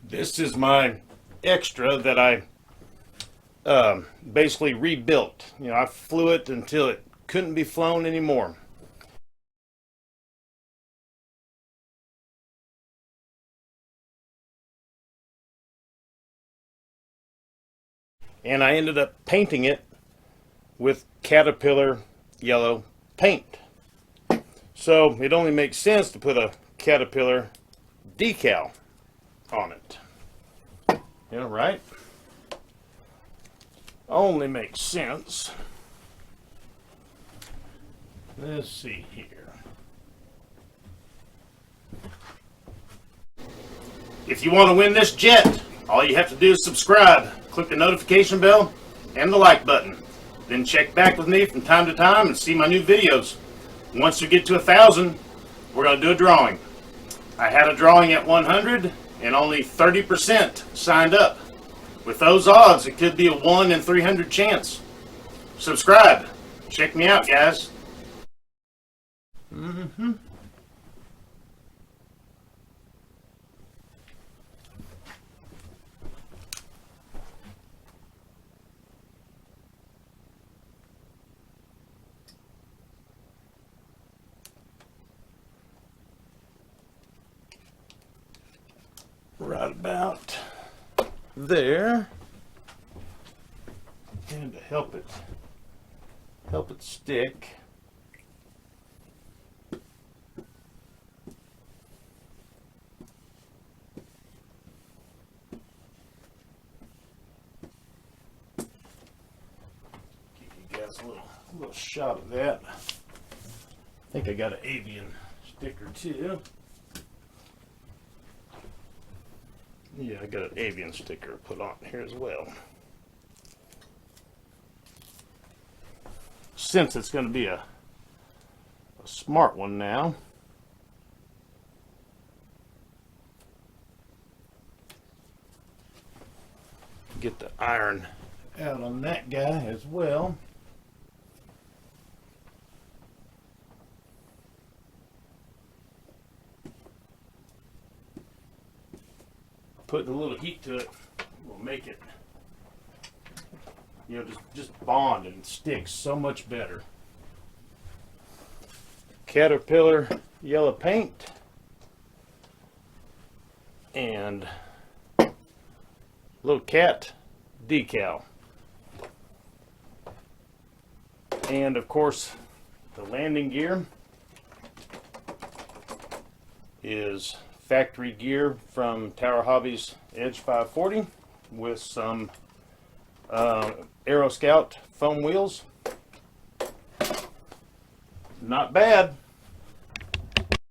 This is my extra that I basically rebuilt. You know, I flew it until it couldn't be flown anymore. And I ended up painting it with Caterpillar yellow paint. So it only makes sense to put a Caterpillar decal on it. You know, right? Only makes sense. Let's see here. If you want to win this jet, all you have to do is subscribe, click the notification bell, and the like button. Then check back with me from time to time and see my new videos. Once we get to 1,000, we're going to do a drawing. I had a drawing at 100 and only 30% signed up. With those odds, it could be a 1 in 300 chance. Subscribe. Check me out, guys. Right about there, and to help it stick, give you guys a little shot of that. I think I got an avian sticker too. Yeah, I got an avian sticker put on here as well. Since it's going to be a smart one now, get the iron out on that guy as well. Putting a little heat to it will make it, you know, just bond and stick so much better. Caterpillar yellow paint and little cat decal, and of course the landing gear is factory gear from Tower Hobbies Edge 540 with some Aero Scout foam wheels. Not bad.